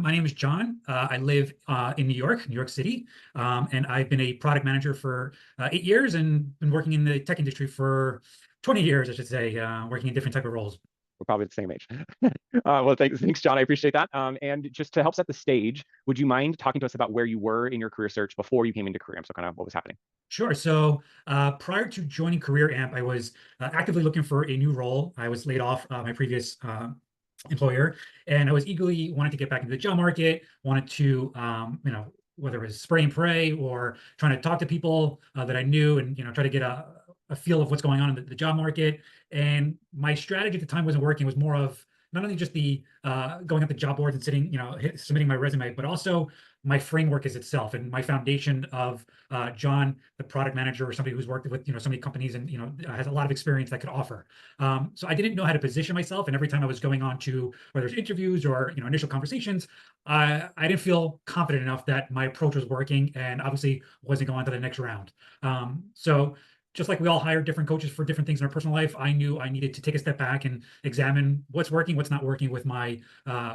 My name is John. I live in New York City, and I've been a product manager for 8 years and been working in the tech industry for 20 years, I should say, working in different type of roles. We're probably the same age. Well, thanks, John. I appreciate that. And just to help set the stage, would you mind talking to us about where you were in your career search before you came into Career? So kind of what was happening? Sure. So prior to joining Career Amp, I was actively looking for a new role. I was laid off my previous employer, and I was eagerly wanted to get back into the job market, wanted to, whether it was spray and pray or trying to talk to people that I knew and, try to get a feel of what's going on in the job market. And my strategy at the time wasn't working. It was more of not only just the going up the job boards and sitting, submitting my resume, but also my framework is itself and my foundation of John, the product manager, or somebody who's worked with so many companies and has a lot of experience that could offer. So I didn't know how to position myself, and every time I was going on to whether it's interviews or initial conversations, I didn't feel confident enough that my approach was working, and obviously wasn't going to the next round. So just like we all hire different coaches for different things in our personal life, I knew I needed to take a step back and examine what's working, what's not working with my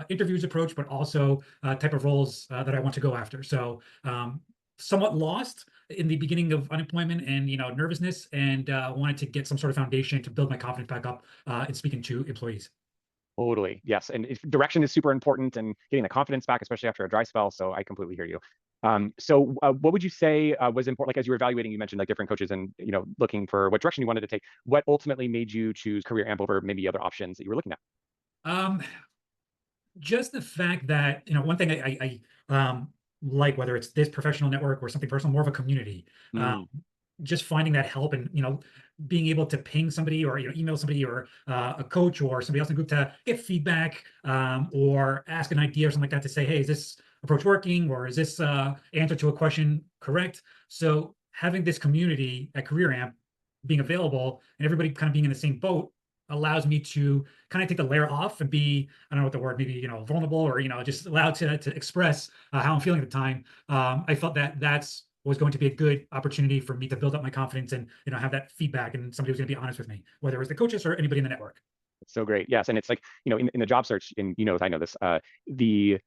interviews approach, but also type of roles that I want to go after. So somewhat lost in the beginning of unemployment and nervousness, and wanted to get some sort of foundation to build my confidence back up in speaking to employees. Totally. Yes. And direction is super important and getting the confidence back, especially after a dry spell. So I completely hear you. What would you say was important? Like as you were evaluating, you mentioned like different coaches and looking for what direction you wanted to take. What ultimately made you choose Career Amp over maybe other options that you were looking at? Um, just the fact that one thing I like, whether it's this professional network or something personal, more of a community. Um, Mm, just finding that help and being able to ping somebody or email somebody or a coach or somebody else in the group to get feedback, or ask an idea or something like that to say, hey, is this approach working, or is this answer to a question correct? So having this community at Career Amp being available and everybody kind of being in the same boat allows me to kind of take the layer off and be, I don't know what the word, maybe vulnerable, or just allowed to express how I'm feeling at the time. I felt that that's was going to be a good opportunity for me to build up my confidence and have that feedback, and somebody who's going to be honest with me, whether it was the coaches or anybody in the network. it's so great. Yes. And it's like, in the job search, and I know this, the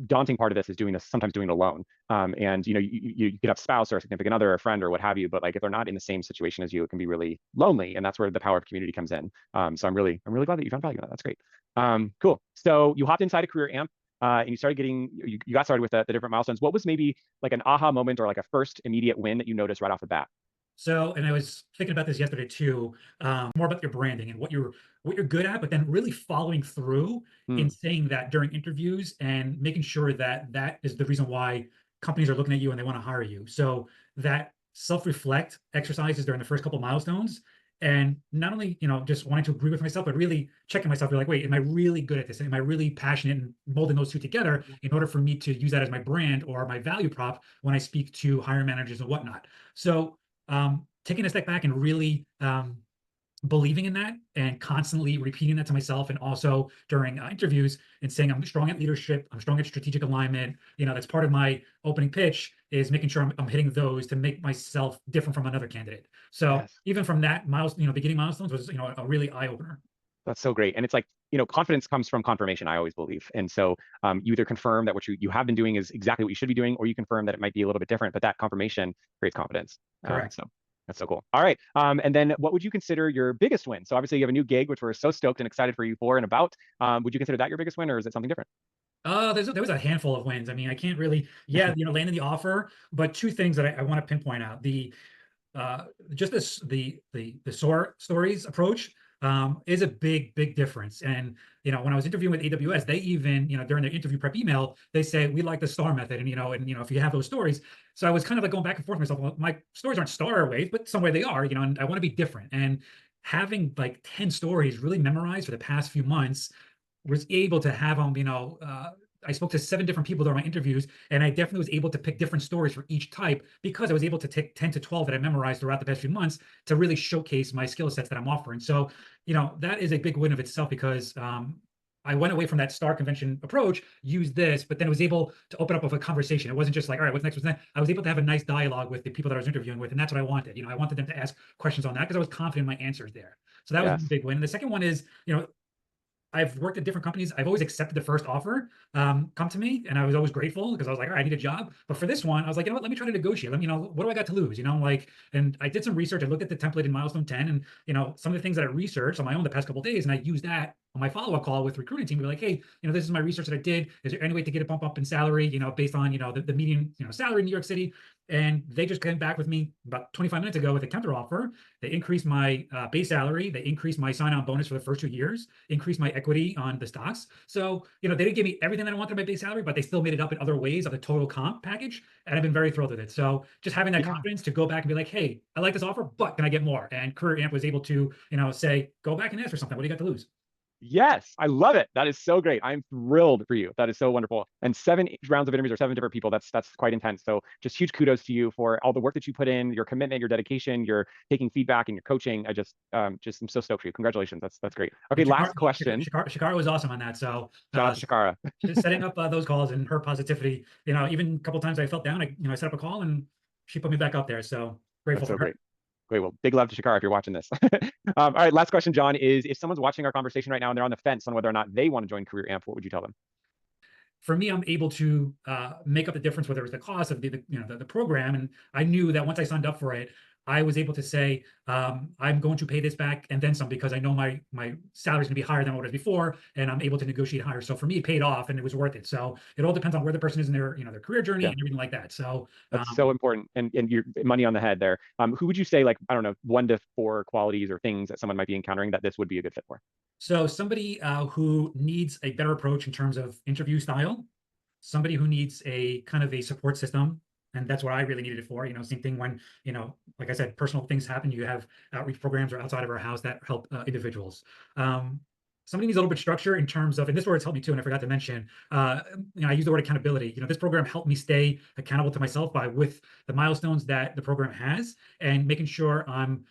daunting part of this is doing this, sometimes doing it alone. And you could have a spouse or a significant other or a friend or what have you, but like if they're not in the same situation as you, it can be really lonely. And that's where the power of community comes in. So I'm really glad that you found value in that. That's great. Cool. So you hopped inside a Career Amp, and you started you got started with the different milestones. What was maybe like an aha moment or like a first immediate win that you noticed right off the bat? So, and I was thinking about this yesterday too, more about your branding and what you're good at, but then really following through in Hmm. saying that during interviews and making sure that that is the reason why companies are looking at you and they want to hire you. So that self-reflect exercises during the first couple milestones, and not only just wanting to agree with myself, but really checking myself. You're like, wait, am I really good at this? Am I really passionate and molding those two together in order for me to use that as my brand or my value prop when I speak to hiring managers and whatnot? So taking a step back and really believing in that and constantly repeating that to myself, and also during interviews and saying I'm strong at leadership, I'm strong at strategic alignment. That's part of my opening pitch, is making sure I'm hitting those to make myself different from another candidate. So Yes. even from that milestone, beginning milestones was a really eye opener. That's so great. And it's like, confidence comes from confirmation, I always believe. And so you either confirm that what you have been doing is exactly what you should be doing, or you confirm that it might be a little bit different, but that confirmation creates confidence. Correct. So that's so cool. All right. And then what would you consider your biggest win? So obviously you have a new gig, which we're so stoked and excited for you for and about. Would you consider that your biggest win, or is it something different? There was a handful of wins. I mean, I can't really, yeah, landing the offer, but two things that I want to pinpoint out. Uh, just this the SOAR stories approach is a big difference. And when I was interviewing with AWS, they even during their interview prep email, they say we like the STAR method, and if you have those stories. So I was kind of like going back and forth with myself. Well, my stories aren't star ways, but some way they are. And I want to be different. And having like 10 stories really memorized for the past few months was able to have them, I spoke to 7 different people during my interviews, and I definitely was able to pick different stories for each type because I was able to take 10 to 12 that I memorized throughout the past few months to really showcase my skill sets that I'm offering. So, that is a big win of itself, because I went away from that star convention approach, used this, but then was able to open up of a conversation. It wasn't just like, all right, what's next? What's next? I was able to have a nice dialogue with the people that I was interviewing with, and that's what I wanted. I wanted them to ask questions on that because I was confident in my answers there. So that was one Yes. big win. And the second one is, I've worked at different companies. I've always accepted the first offer come to me, and I was always grateful because I was like, all right, I need a job. But for this one, I was like, you know what? Let me try to negotiate. Let me, what do I got to lose? Like, and I did some research. I looked at the template in milestone 10, and some of the things that I researched on my own the past couple of days, and I used that on my follow-up call with recruiting team. Be like, hey, this is my research that I did. Is there any way to get a bump up in salary? Based on the median salary in New York City. And they just came back with me about 25 minutes ago with a counter offer. They increased my base salary. They increased my sign-on bonus for the first 2 years, increased my equity on the stocks. So, they didn't give me everything that I wanted on my base salary, but they still made it up in other ways of the total comp package. And I've been very thrilled with it. So just having that Yeah. confidence to go back and be like, hey, I like this offer, but can I get more? And Career Amp was able to, say, go back and ask for something. What do you got to lose? Yes, I love it. That is so great. I'm thrilled for you. That is so wonderful. And 7 rounds of interviews or 7 different people. That's quite intense. So just huge kudos to you for all the work that you put in, your commitment, your dedication, your taking feedback, and your coaching. I just am so stoked for you. Congratulations. That's great. Okay, And last question. Shakara was awesome on that. So Shout out to Shakara. setting up those calls and her positivity, even a couple of times I felt down, I set up a call and she put me back up there. So grateful That's so for her. great. Great. Well, big love to Shakara if you're watching this. All right, last question, John, is if someone's watching our conversation right now and they're on the fence on whether or not they want to join Career Amp, what would you tell them? For me, I'm able to make up the difference, whether it's the cost of the program. And I knew that once I signed up for it, I was able to say, I'm going to pay this back and then some because I know my salary is going to be higher than what it was before, and I'm able to negotiate higher. So for me, it paid off and it was worth it. So it all depends on where the person is in their career journey Yeah. and everything like that. So That's so important, and you're money on the head there. Who would you say, like, I don't know, 1 to 4 qualities or things that someone might be encountering that this would be a good fit for? So somebody who needs a better approach in terms of interview style, somebody who needs a kind of a support system, and that's what I really needed it for. Same thing when like I said, personal things happen. You have outreach programs or outside of our house that help individuals. Um, Somebody needs a little bit of structure in terms of, and this word's helped me too, and I forgot to mention, I use the word accountability. This program helped me stay accountable to myself with the milestones that the program has and making sure I'm,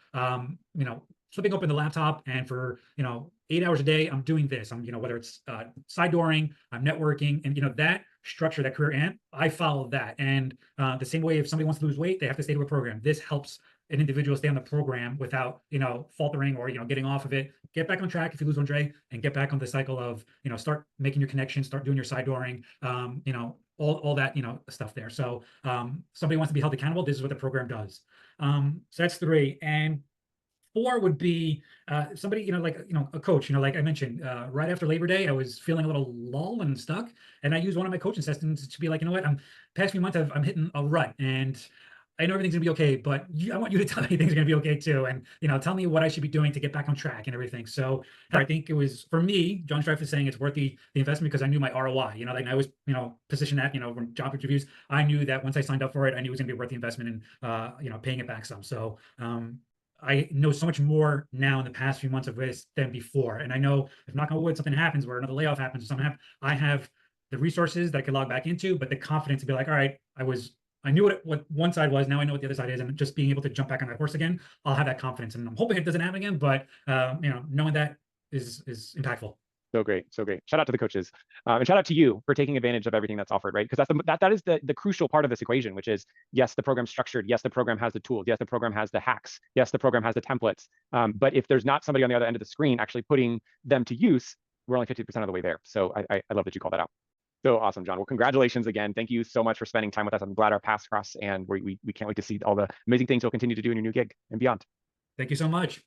flipping open the laptop and for, 8 hours a day, I'm doing this. I'm, whether it's side dooring, I'm networking, and, that structure, that career amp, I follow that. And the same way, if somebody wants to lose weight, they have to stay to a program. This helps an individual stay on the program without faltering or getting off of it. Get back on track if you lose one day and get back on the cycle of start making your connections, start doing your side dooring, all that stuff there. So somebody wants to be held accountable, this is what the program does. So that's 3. And 4 would be somebody, like, a coach, like I mentioned, right after Labor Day, I was feeling a little lull and stuck. And I used one of my coaching sessions to be like, what, past few months, I'm hitting a rut and I know everything's gonna be okay, but I want you to tell me things are gonna be okay too. And, tell me what I should be doing to get back on track and everything. So I think it was, for me, John Strife is saying it's worth the investment because I knew my ROI, like I was, positioned that, when job interviews, I knew that once I signed up for it, I knew it was gonna be worth the investment and, paying it back some. So, I know so much more now in the past few months of this than before. And I know if knock on wood, something happens where another layoff happens or something happens, I have the resources that I could log back into, but the confidence to be like, all right, I knew what one side was, now I know what the other side is, and just being able to jump back on that horse again, I'll have that confidence. And I'm hoping it doesn't happen again, but knowing that is impactful. So great, so great. Shout out to the coaches, and shout out to you for taking advantage of everything that's offered, right? Because that is the crucial part of this equation, which is, yes, the program's structured, yes, the program has the tools, yes, the program has the hacks, yes, the program has the templates. But if there's not somebody on the other end of the screen actually putting them to use, we're only 50% of the way there. So I love that you called that out. So awesome, John. Well, congratulations again. Thank you so much for spending time with us. I'm glad our paths crossed, and we can't wait to see all the amazing things you'll continue to do in your new gig and beyond. Thank you so much.